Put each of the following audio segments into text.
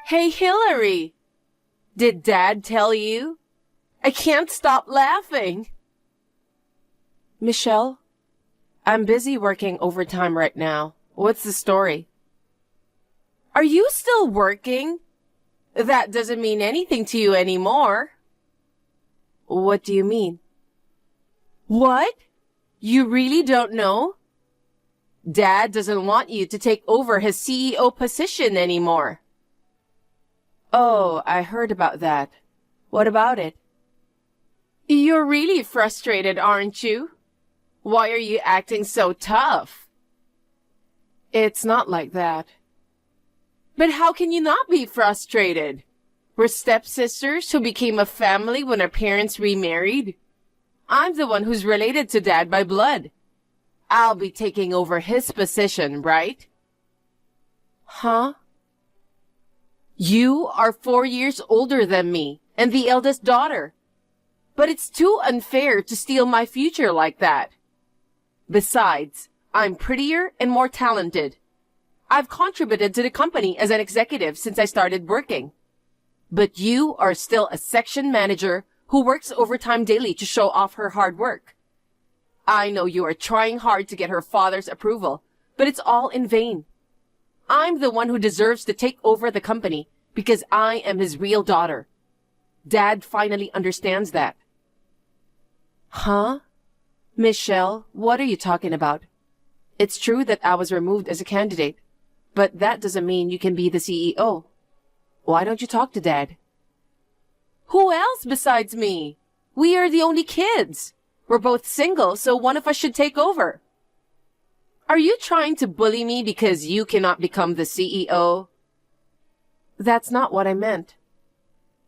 Hey, Hillary! Did Dad tell you? I can't stop laughing. Michelle, I'm busy working overtime right now. What's the story? Are you still working? That doesn't mean anything to you anymore. What do you mean? What? You really don't know? Dad doesn't want you to take over his CEO position anymore. Oh, I heard about that. What about it? You're really frustrated, aren't you? Why are you acting so tough? It's not like that. But how can you not be frustrated? We're stepsisters who became a family when our parents remarried. I'm the one who's related to Dad by blood. I'll be taking over his position, right? Huh? You are 4 years older than me and the eldest daughter. But it's too unfair to steal my future like that. Besides, I'm prettier and more talented. I've contributed to the company as an executive since I started working. But you are still a section manager who works overtime daily to show off her hard work. I know you are trying hard to get her father's approval, but it's all in vain. I'm the one who deserves to take over the company because I am his real daughter. Dad finally understands that. Huh? Michelle, what are you talking about? It's true that I was removed as a candidate, but that doesn't mean you can be the CEO. Why don't you talk to Dad? Who else besides me? We are the only kids. We're both single, so one of us should take over. Are you trying to bully me because you cannot become the CEO? That's not what I meant.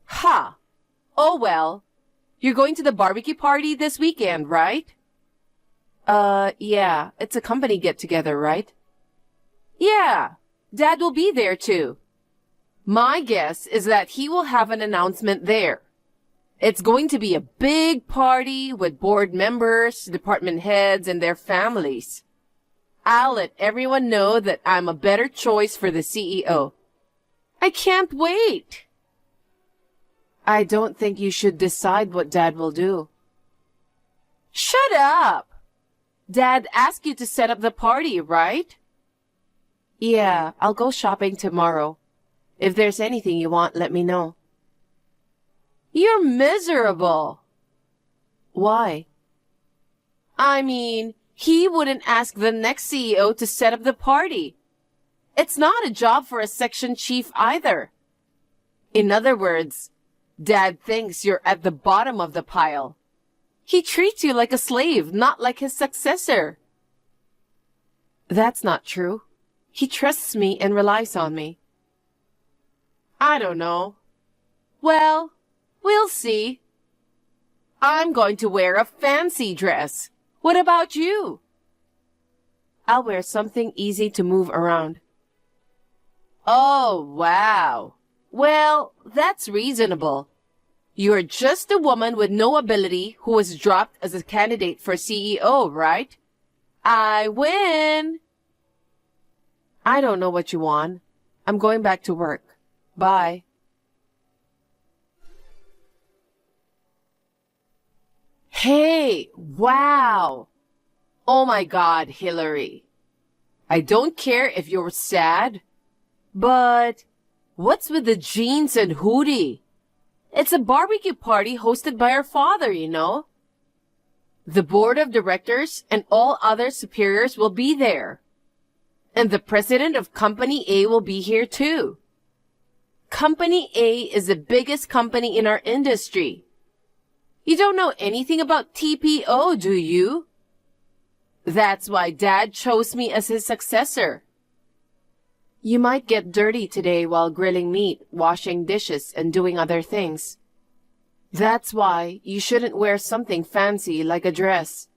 Ha! Oh well. You're going to the barbecue party this weekend, right? Yeah. It's a company get-together, right? Yeah. Dad will be there too. My guess is that he will have an announcement there. It's going to be a big party with board members, department heads, and their families. I'll let everyone know that I'm a better choice for the CEO. I can't wait. I don't think you should decide what Dad will do. Shut up! Dad asked you to set up the party, right? Yeah, I'll go shopping tomorrow. If there's anything you want, let me know. You're miserable. Why? I mean, he wouldn't ask the next CEO to set up the party. It's not a job for a section chief either. In other words, Dad thinks you're at the bottom of the pile. He treats you like a slave, not like his successor. That's not true. He trusts me and relies on me. I don't know. Well, we'll see. I'm going to wear a fancy dress. What about you? I'll wear something easy to move around. Oh, wow. Well, that's reasonable. You're just a woman with no ability who was dropped as a candidate for CEO, right? I win. I don't know what you want. I'm going back to work. Bye. Hey, wow. Oh my God, Hillary. I don't care if you're sad, but what's with the jeans and hoodie? It's a barbecue party hosted by our father, you know. The board of directors and all other superiors will be there. And the president of Company A will be here too. Company A is the biggest company in our industry. You don't know anything about TPO, do you? That's why Dad chose me as his successor. You might get dirty today while grilling meat, washing dishes, and doing other things. That's why you shouldn't wear something fancy like a dress.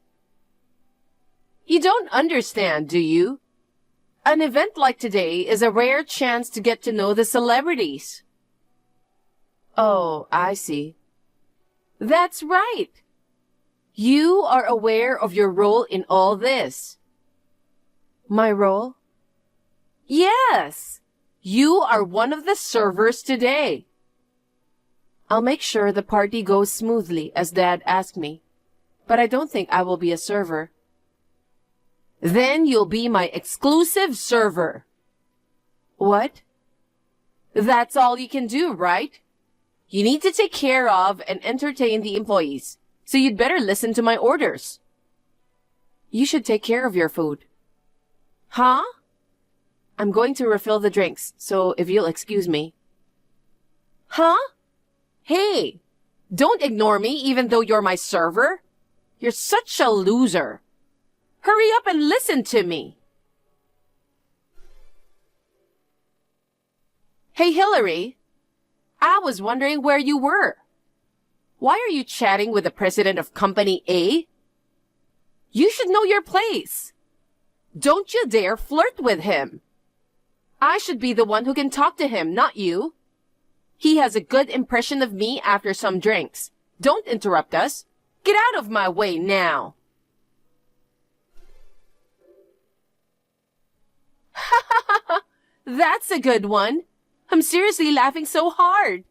You don't understand, do you? An event like today is a rare chance to get to know the celebrities. Oh, I see. That's right. You are aware of your role in all this. My role? Yes. You are one of the servers today. I'll make sure the party goes smoothly as Dad asked me, but I don't think I will be a server. Then you'll be my exclusive server. What? That's all you can do, right? You need to take care of and entertain the employees, so you'd better listen to my orders. You should take care of your food. Huh? I'm going to refill the drinks, so if you'll excuse me. Huh? Hey, don't ignore me even though you're my server. You're such a loser. Hurry up and listen to me. Hey, Hillary. I was wondering where you were. Why are you chatting with the president of Company A? You should know your place. Don't you dare flirt with him. I should be the one who can talk to him, not you. He has a good impression of me after some drinks. Don't interrupt us. Get out of my way now. Ha ha ha ha! That's a good one. I'm seriously laughing so hard.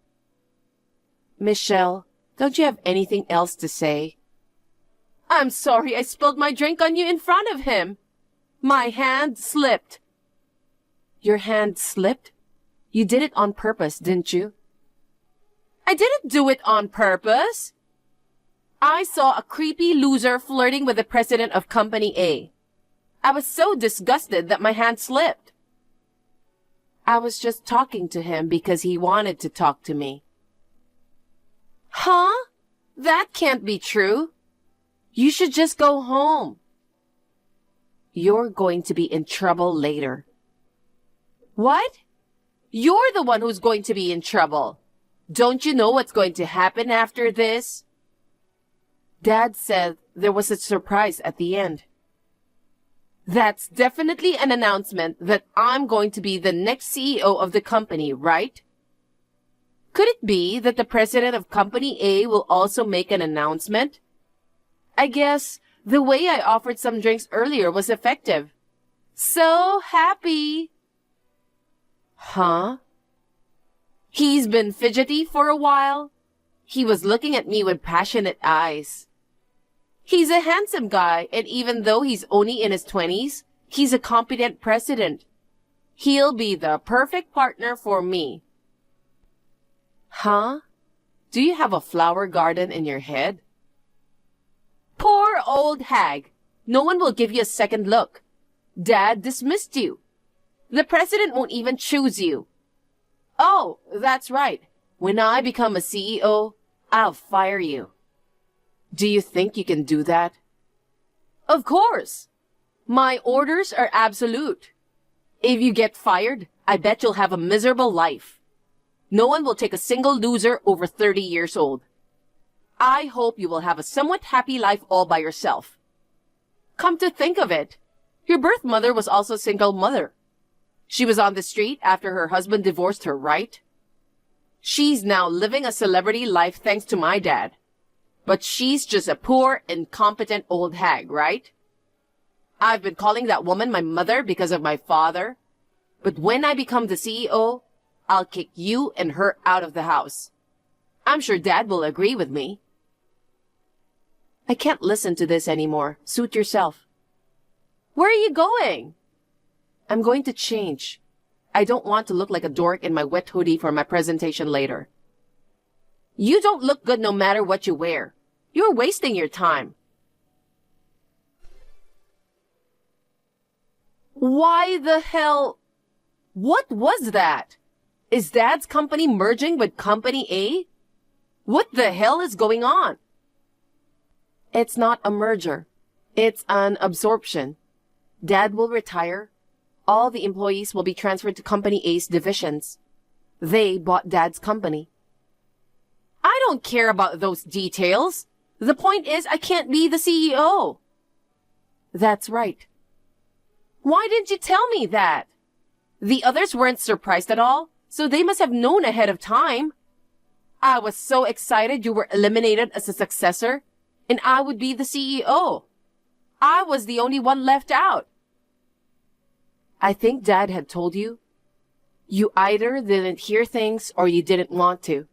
Michelle, don't you have anything else to say? I'm sorry I spilled my drink on you in front of him. My hand slipped. Your hand slipped? You did it on purpose, didn't you? I didn't do it on purpose. I saw a creepy loser flirting with the president of Company A. I was so disgusted that my hand slipped. I was just talking to him because he wanted to talk to me. Huh? That can't be true. You should just go home. You're going to be in trouble later. What? You're the one who's going to be in trouble. Don't you know what's going to happen after this? Dad said there was a surprise at the end. That's definitely an announcement that I'm going to be the next CEO of the company, right? Could it be that the president of Company A will also make an announcement? I guess the way I offered some drinks earlier was effective. So happy. Huh? He's been fidgety for a while. He was looking at me with passionate eyes. He's a handsome guy, and even though he's only in his 20s, he's a competent president. He'll be the perfect partner for me. Huh? Do you have a flower garden in your head? Poor old hag. No one will give you a second look. Dad dismissed you. The president won't even choose you. Oh, that's right. When I become a CEO, I'll fire you. Do you think you can do that? Of course. My orders are absolute. If you get fired, I bet you'll have a miserable life. No one will take a single loser over 30 years old. I hope you will have a somewhat happy life all by yourself. Come to think of it, your birth mother was also a single mother. She was on the street after her husband divorced her, right? She's now living a celebrity life thanks to my dad. But she's just a poor, incompetent old hag, right? I've been calling that woman my mother because of my father. But when I become the CEO, I'll kick you and her out of the house. I'm sure Dad will agree with me. I can't listen to this anymore. Suit yourself. Where are you going? I'm going to change. I don't want to look like a dork in my wet hoodie for my presentation later. You don't look good no matter what you wear. You're wasting your time. Why the hell? What was that? Is Dad's company merging with Company A? What the hell is going on? It's not a merger. It's an absorption. Dad will retire. All the employees will be transferred to Company A's divisions. They bought Dad's company. I don't care about those details. The point is, I can't be the CEO. That's right. Why didn't you tell me that? The others weren't surprised at all, so they must have known ahead of time. I was so excited you were eliminated as a successor, and I would be the CEO. I was the only one left out. I think Dad had told you. You either didn't hear things or you didn't want to.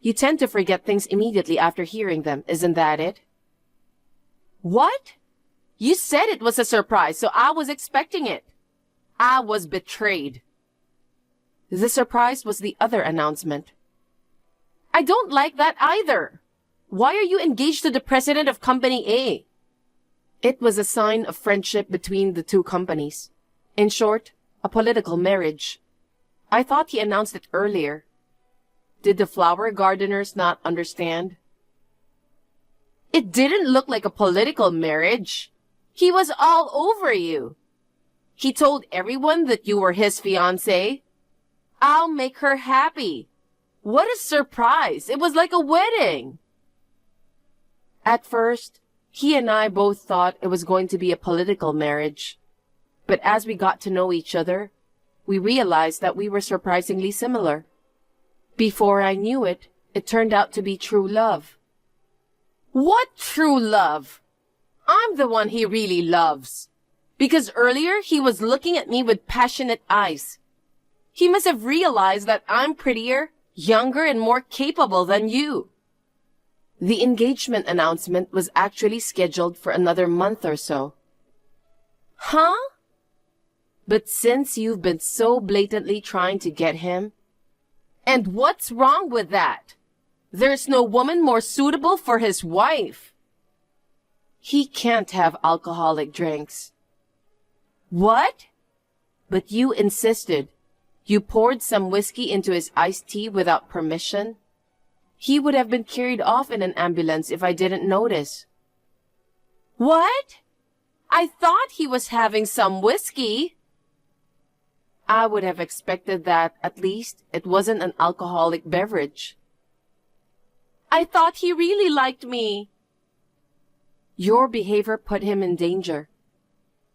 You tend to forget things immediately after hearing them, isn't that it? What? You said it was a surprise, so I was expecting it. I was betrayed. The surprise was the other announcement. I don't like that either. Why are you engaged to the president of Company A? It was a sign of friendship between the two companies. In short, a political marriage. I thought he announced it earlier. Did the flower gardeners not understand? It didn't look like a political marriage. He was all over you. He told everyone that you were his fiancé. I'll make her happy. What a surprise. It was like a wedding. At first, he and I both thought it was going to be a political marriage. But as we got to know each other, we realized that we were surprisingly similar. Before I knew it, it turned out to be true love. What true love? I'm the one he really loves. Because earlier he was looking at me with passionate eyes. He must have realized that I'm prettier, younger, and more capable than you. The engagement announcement was actually scheduled for another month or so. Huh? But since you've been so blatantly trying to get him, and what's wrong with that? There's no woman more suitable for his wife. He can't have alcoholic drinks. What? But you insisted. You poured some whiskey into his iced tea without permission. He would have been carried off in an ambulance if I didn't notice. What? I thought he was having some whiskey. I would have expected that at least it wasn't an alcoholic beverage. I thought he really liked me. Your behavior put him in danger.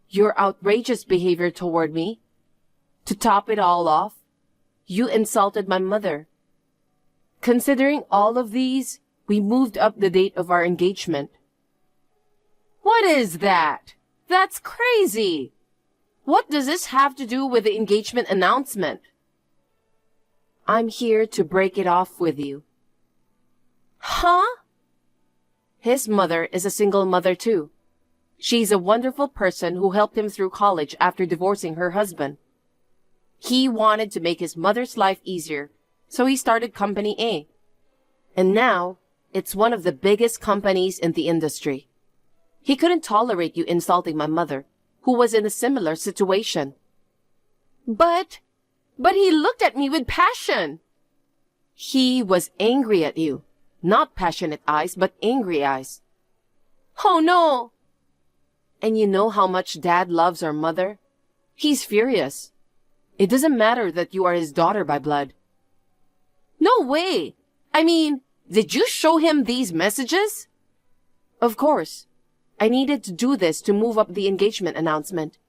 Your outrageous behavior toward me. To top it all off, you insulted my mother. Considering all of these, we moved up the date of our engagement. What is that? That's crazy. What does this have to do with the engagement announcement? I'm here to break it off with you. Huh? His mother is a single mother too. She's a wonderful person who helped him through college after divorcing her husband. He wanted to make his mother's life easier, so he started Company A. And now, it's one of the biggest companies in the industry. He couldn't tolerate you insulting my mother, who was in a similar situation. But he looked at me with passion. He was angry at you. Not passionate eyes, but angry eyes. Oh no! And you know how much Dad loves our mother? He's furious. It doesn't matter that you are his daughter by blood. No way! I mean, did you show him these messages? Of course. I needed to do this to move up the engagement announcement.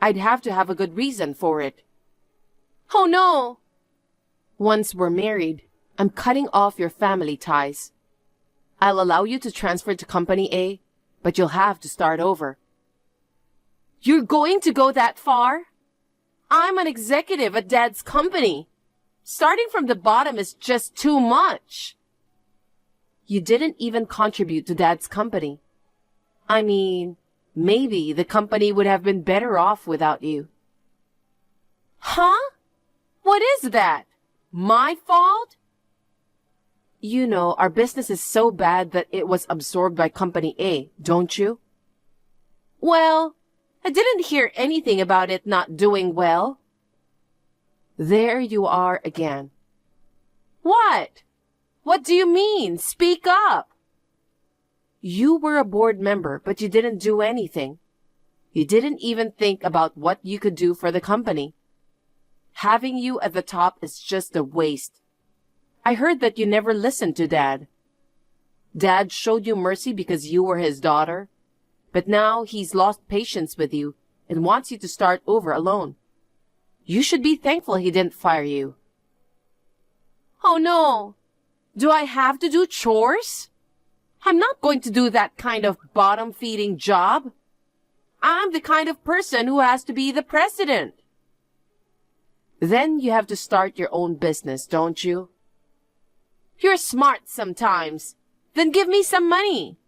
I'd have to have a good reason for it. Oh no! Once we're married, I'm cutting off your family ties. I'll allow you to transfer to Company A, but you'll have to start over. You're going to go that far? I'm an executive at Dad's company. Starting from the bottom is just too much. You didn't even contribute to Dad's company. I mean, maybe the company would have been better off without you. Huh? What is that? My fault? You know, our business is so bad that it was absorbed by Company A, don't you? Well, I didn't hear anything about it not doing well. There you are again. What? What do you mean? Speak up. You were a board member, but you didn't do anything. You didn't even think about what you could do for the company. Having you at the top is just a waste. I heard that you never listened to Dad. Dad showed you mercy because you were his daughter, but now he's lost patience with you and wants you to start over alone. You should be thankful he didn't fire you. Oh no! Do I have to do chores? I'm not going to do that kind of bottom-feeding job. I'm the kind of person who has to be the president. Then you have to start your own business, don't you? You're smart sometimes. Then give me some money.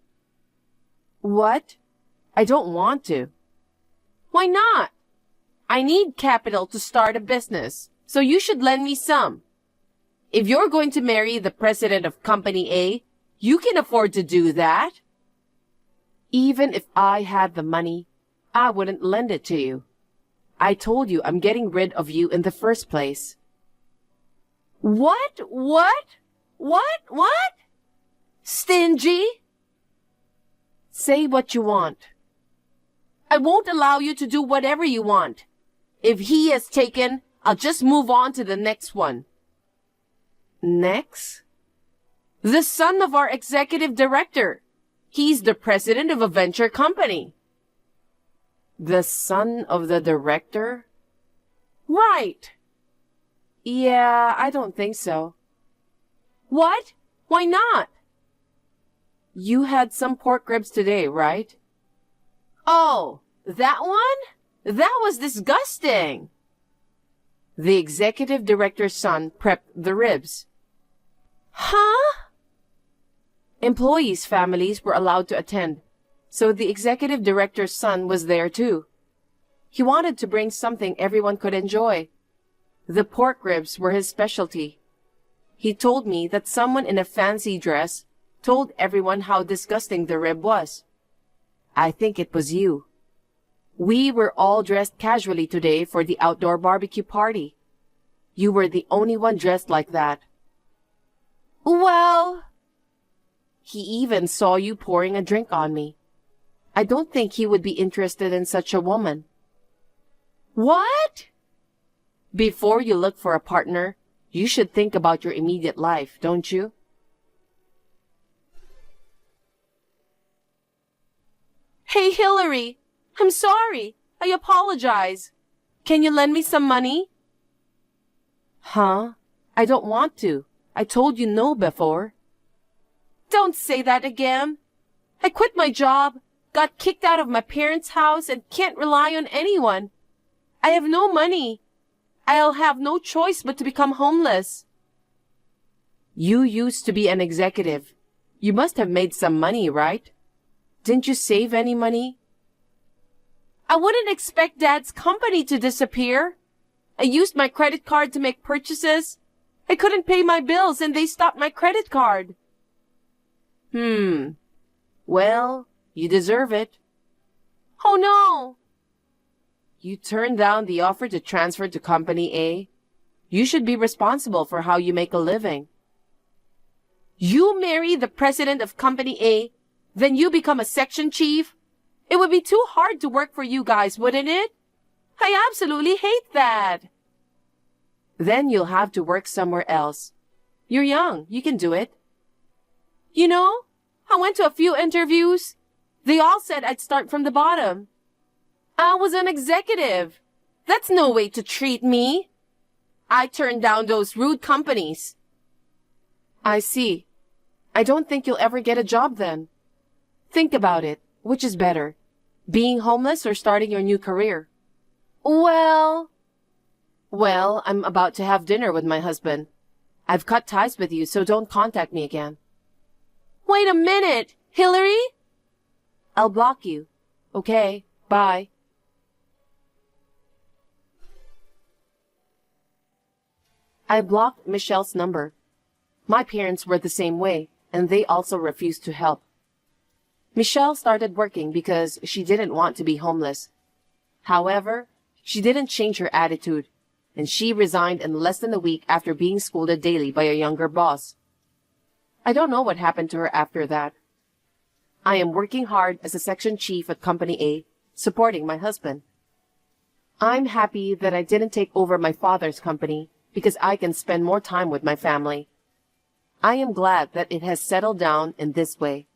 What? I don't want to. Why not? I need capital to start a business, so you should lend me some. If you're going to marry the president of Company A, you can afford to do that. Even if I had the money, I wouldn't lend it to you. I told you I'm getting rid of you in the first place. What? Stingy? Say what you want. I won't allow you to do whatever you want. If he is taken, I'll just move on to the next one. Next? The son of our executive director. He's the president of a venture company. The son of the director? Right. Yeah, I don't think so. What? Why not? You had some pork ribs today, right? Oh, that one? That was disgusting. The executive director's son prepped the ribs. Huh? Employees' families were allowed to attend, so the executive director's son was there too. He wanted to bring something everyone could enjoy. The pork ribs were his specialty. He told me that someone in a fancy dress told everyone how disgusting the rib was. I think it was you. We were all dressed casually today for the outdoor barbecue party. You were the only one dressed like that. Well, he even saw you pouring a drink on me. I don't think he would be interested in such a woman. What? Before you look for a partner, you should think about your immediate life, don't you? Hey, Hillary, I'm sorry. I apologize. Can you lend me some money? Huh? I don't want to. I told you no before. Don't say that again. I quit my job, got kicked out of my parents' house, and can't rely on anyone. I have no money. I'll have no choice but to become homeless. You used to be an executive. You must have made some money, right? Didn't you save any money? I wouldn't expect Dad's company to disappear. I used my credit card to make purchases. I couldn't pay my bills and they stopped my credit card. Well, you deserve it. Oh no! You turned down the offer to transfer to Company A. You should be responsible for how you make a living. You marry the president of Company A, then you become a section chief? It would be too hard to work for you guys, wouldn't it? I absolutely hate that. Then you'll have to work somewhere else. You're young. You can do it. You know, I went to a few interviews. They all said I'd start from the bottom. I was an executive. That's no way to treat me. I turned down those rude companies. I see. I don't think you'll ever get a job then. Think about it. Which is better? Being homeless or starting your new career? Well, I'm about to have dinner with my husband. I've cut ties with you, so don't contact me again. Wait a minute, Hillary? I'll block you. Okay, bye. I blocked Michelle's number. My parents were the same way, and they also refused to help. Michelle started working because she didn't want to be homeless. However, she didn't change her attitude, and she resigned in less than a week after being scolded daily by a younger boss. I don't know what happened to her after that. I am working hard as a section chief at Company A, supporting my husband. I'm happy that I didn't take over my father's company because I can spend more time with my family. I am glad that it has settled down in this way.